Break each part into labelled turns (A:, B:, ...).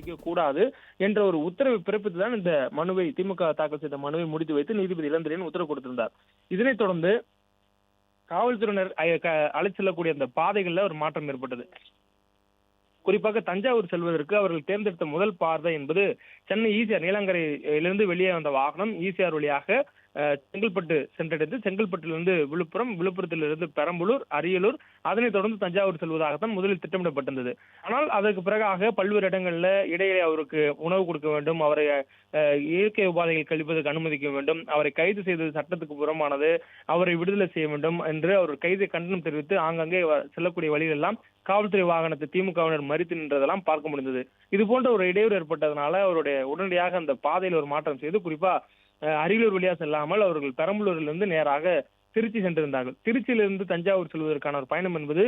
A: அனுமதிக்க கூடாது என்ற ஒரு உத்தரவை பிறப்பித்து தான் இந்த மனுவை திமுக தாக்கல் செய்த மனுவை முடித்து வைத்து நீதிபதி இளந்திரையன் உத்தரவு கொடுத்திருந்தார். இதனைத் தொடர்ந்து காவல்துறையினர் அழைத்து செல்லக்கூடிய அந்த பாதைகள்ல ஒரு மாற்றம் ஏற்பட்டது. குறிப்பாக தஞ்சாவூர் செல்வதற்கு அவர்கள் தேர்ந்தெடுத்த முதல் பாதை என்பது சென்னை ஈசிஆர் நீலாங்கரையிலிருந்து வெளியே வந்த வாகனம் ஈசிஆர் வழியாக செங்கல்பட்டு சென்றடைந்து செங்கல்பட்டிலிருந்து விழுப்புரம், விழுப்புரத்திலிருந்து பெரம்பலூர், அரியலூர், அதனைத் தொடர்ந்து தஞ்சாவூர் செல்வதாகத்தான் முதலில் திட்டமிடப்பட்டிருந்தது. ஆனால் அதற்கு பிறகாக பல்வேறு இடங்கள்ல இடையே அவருக்கு உணவு கொடுக்க வேண்டும், அவரை இயற்கை உபாதைகள் கழிப்பதற்கு அனுமதிக்க வேண்டும், அவரை கைது செய்தது சட்டத்துக்கு புறமானது, அவரை விடுதலை செய்ய வேண்டும் என்று அவர் கைதை கண்டனம் தெரிவித்து ஆங்காங்கே செல்லக்கூடிய வழிகளெல்லாம் காவல்துறை வாகனத்தை திமுகவினர் மறித்து நின்றதெல்லாம் பார்க்க முடிந்தது. இது போன்ற ஒரு இடையூறு ஏற்பட்டதனால அவருடைய உடனடியாக அந்த பாதையில் ஒரு மாற்றம் செய்து குறிப்பா அரியலூர் வழியா செல்லாமல் அவர்கள் பெரம்பலூரிலிருந்து நேராக திருச்சி சென்றிருந்தார்கள். திருச்சியிலிருந்து தஞ்சாவூர் செல்வதற்கான ஒரு பயணம் என்பது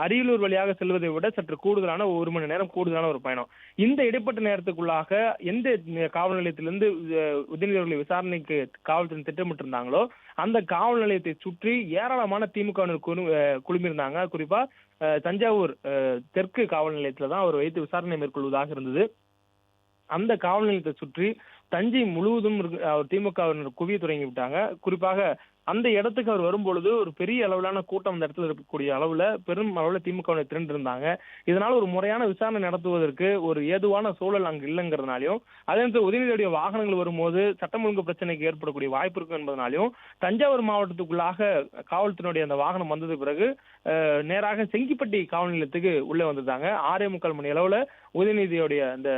A: அரியலூர் வழியாக செல்வதை விட சற்று கூடுதலான 1 மணி நேரம் கூடுதலான ஒரு பயணம். இந்த இடைப்பட்ட நேரத்துக்குள்ளாக எந்த காவல் நிலையத்திலிருந்து உதயநிதி விசாரணைக்கு காவல்துறை திட்டமிட்டிருந்தாங்களோ அந்த காவல் நிலையத்தை சுற்றி ஏராளமான திமுகவினர் குழுமியிருந்தாங்க. குறிப்பா தஞ்சாவூர் தெற்கு காவல் நிலையத்துல தான் அவர் வைத்து விசாரணை மேற்கொள்வதாக இருந்தது. அந்த காவல் நிலையத்தை சுற்றி தஞ்சை முழுவதும் திமுகவினர் குவிய தொடங்கி விட்டாங்க. குறிப்பாக அந்த இடத்துக்கு அவர் வரும்பொழுது ஒரு பெரிய அளவிலான கூட்டம் அந்த இடத்துல இருக்கக்கூடிய அளவுல பெரும் அளவுல திமுகவினர் திரண்டிருந்தாங்க. இதனால ஒரு முறையான விசாரணை நடத்துவதற்கு ஒரு ஏதுவான சூழல் அங்கு இல்லைங்கிறதுனாலையும் அதே நேரத்தில் உதயநிதியுடைய வாகனங்கள் வரும்போது சட்டம் ஒழுங்கு பிரச்சனைக்கு ஏற்படக்கூடிய வாய்ப்பு இருக்கும் என்பதனாலையும் தஞ்சாவூர் மாவட்டத்துக்குள்ளாக காவல்துறையுடைய அந்த வாகனம் வந்தது பிறகு நேராக செங்கிப்பட்டி காவல் நிலையத்துக்கு உள்ளே வந்திருந்தாங்க. 6:45 மணி அளவுல உதயநிதியுடைய அந்த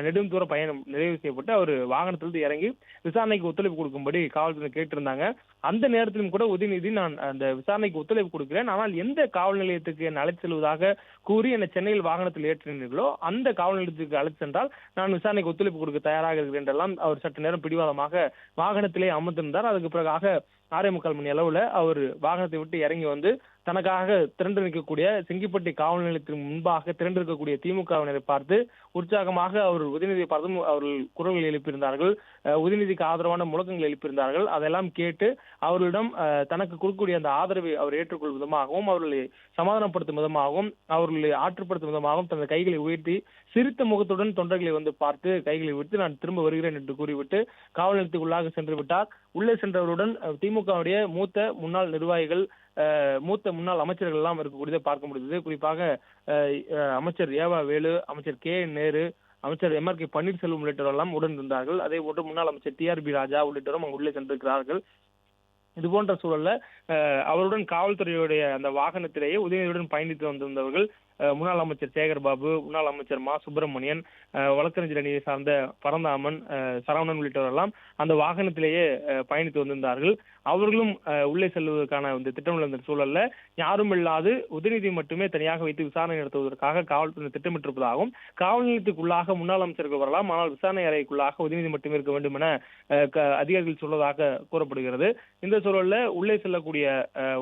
A: நெடும் தூர பயணம் நிறைவு செய்யப்பட்டு அவர் வாகனத்திலிருந்து இறங்கி விசாரணைக்கு ஒத்துழைப்பு கொடுக்கும்படி காவல்துறை கேட்டிருந்தாங்க. அந்த நேரத்திலும் கூட உதயநிதி நான் அந்த விசாரணைக்கு ஒத்துழைப்பு கொடுக்கிறேன், ஆனால் எந்த காவல் நிலையத்துக்கு என்னை அழைத்து செல்வதாக கூறி என்னை சென்னையில் வாகனத்தில் ஏற்றினீர்களோ அந்த காவல் நிலையத்துக்கு அழைத்து சென்றால் நான் விசாரணைக்கு ஒத்துழைப்பு கொடுக்க தயாராக இருக்கிறேன் என்றெல்லாம் அவர் சற்று நேரம் பிடிவாதமாக வாகனத்திலே அமர்ந்திருந்தார். அதுக்கு பிறகாக 6:45 மணி அளவுல அவர் வாகனத்தை விட்டு இறங்கி வந்து தனக்காக திரண்டு நிற்கக்கூடிய செங்கிப்பட்டி காவல் நிலையத்திற்கு முன்பாக திரண்டிருக்கக்கூடிய திமுகவினரை பார்த்து உற்சாகமாக அவர் உதயநிதியை பார்த்தும் அவர்கள் குரல்கள் எழுப்பியிருந்தார்கள், உதயநிதிக்கு ஆதரவான முழக்கங்கள் எழுப்பியிருந்தார்கள். அதெல்லாம் கேட்டு அவர்களிடம் தனக்கு கொடுக்கக்கூடிய அந்த ஆதரவை அவர் ஏற்றுக்கொள்ளும் விதமாகவும் அவர்களை சமாதானப்படுத்தும் விதமாகவும் அவர்களை ஆற்றுப்படுத்தும் விதமாகவும் தனது கைகளை உயர்த்தி சிரித்த முகத்துடன் தொண்டர்களை வந்து பார்த்து கைகளை விட்டு நான் திரும்ப வருகிறேன் என்று கூறிவிட்டு காவல் நிலையத்துக்குள்ளாக சென்று விட்டார். உள்ளே சென்றவருடன் திமுகவுடைய மூத்த முன்னாள் நிர்வாகிகள், மூத்த முன்னாள் அமைச்சர்கள் எல்லாம் இருக்கக்கூடியதை பார்க்க முடிந்தது. குறிப்பாக அமைச்சர் ஏவா வேலு, அமைச்சர் நேரு, அமைச்சர் MRK பன்னீர்செல்வம் உள்ளிட்டவரெல்லாம் உடன் இருந்தார்கள். அதே போன்று முன்னாள் அமைச்சர் TRB ராஜா உள்ளிட்டவரும் அங்கு உள்ளே சென்றிருக்கிறார்கள். இது போன்ற சூழல்ல அவருடன் காவல்துறையுடைய அந்த வாகனத்திலேயே உதயநிதியுடன் பயணித்து வந்திருந்தவர்கள் முன்னாள் அமைச்சர் சேகர் பாபு, முன்னாள் அமைச்சர் மா சுப்பிரமணியன், வழக்கறிஞர் அணியை சார்ந்த பரந்தாமன், சரவணன் உள்ளிட்டவரெல்லாம் அந்த வாகனத்திலேயே பயணித்து வந்திருந்தார்கள். அவர்களும் உள்ளே செல்வதற்கான இந்த திட்டமிட்ட சூழல்ல யாரும் இல்லாது உதயநிதி மட்டுமே தனியாக வைத்து விசாரணை நடத்துவதற்காக காவல்துறை திட்டமிட்டிருப்பதாகவும் காவல் நிலையத்துக்குள்ளாக முன்னாள் அமைச்சர்கள் வரலாம், ஆனால் விசாரணை அறைக்குள்ளாக உதயநிதி மட்டுமே இருக்க வேண்டும் என அதிகாரிகள் சொல்வதாக கூறப்படுகிறது. இந்த சூழல்ல உள்ளே செல்லக்கூடிய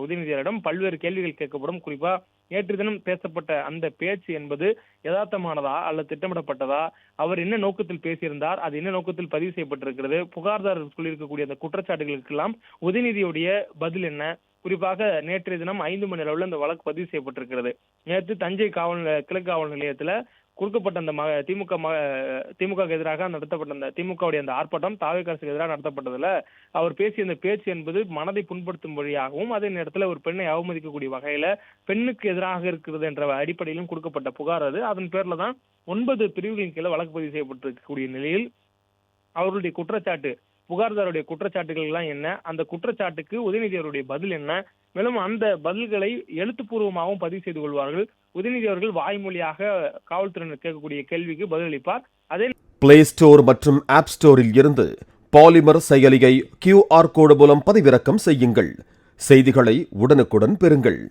A: உதயநிதியிடம் பல்வேறு கேள்விகள் கேட்கப்படும். குறிப்பா நேற்று தினம் பேசப்பட்ட அந்த பேச்சு என்பது யதார்த்தமானதா அல்லது திட்டமிடப்பட்டதா, அவர் என்ன நோக்கத்தில் பேசியிருந்தார், அது என்ன நோக்கத்தில் பதிவு செய்யப்பட்டிருக்கிறது, புகார்தாரர் சொல்லியிருக்கக்கூடிய அந்த குற்றச்சாட்டுகளுக்கெல்லாம் உதயநிதியுடைய பதில் என்ன? குறிப்பாக நேற்றைய தினம் 5 மணி அளவில் அந்த வழக்கு பதிவு செய்யப்பட்டிருக்கிறது. நேற்று தஞ்சை கிழக்கு காவல் நிலையத்துல கொடுக்கப்பட்ட அந்த திமுக எதிராக நடத்தப்பட்ட அந்த திமுகவுடைய அந்த ஆர்ப்பாட்டம் தாவேக்காசுக்கு எதிராக நடத்தப்பட்டதுல அவர் பேசிய அந்த பேச்சு என்பது மனதை புண்படுத்தும் வழியாகவும் அதே நேரத்தில் ஒரு பெண்ணை அவமதிக்கக்கூடிய வகையில பெண்ணுக்கு எதிராக இருக்கிறது என்ற அடிப்படையிலும் கொடுக்கப்பட்ட புகார் அது. அதன் பேர்ல தான் 9 பிரிவுகளின் கீழே வழக்கு பதிவு செய்யப்பட்டிருக்கக்கூடிய நிலையில் அவர்களுடைய குற்றச்சாட்டு, புகார்தாருடைய குற்றச்சாட்டுகள் எல்லாம் என்ன, அந்த குற்றச்சாட்டுக்கு உதயநிதி அவருடைய பதில் என்ன, மேலும் அந்த பதில்களை எழுத்துப்பூர்வமாகவும் பதிவு செய்து கொள்வார்கள். உதயநிதி அவர்கள் வாய்மொழியாக காவல்துறையினர் கேட்கக்கூடிய கேள்விக்கு பதிலளிப்பார். அதே
B: பிளே ஸ்டோர் மற்றும் ஆப் ஸ்டோரில் இருந்து பாலிமர் செயலியை QR கோடு மூலம் பதிவிறக்கம் செய்யுங்கள். செய்திகளை உடனுக்குடன் பெறுங்கள்.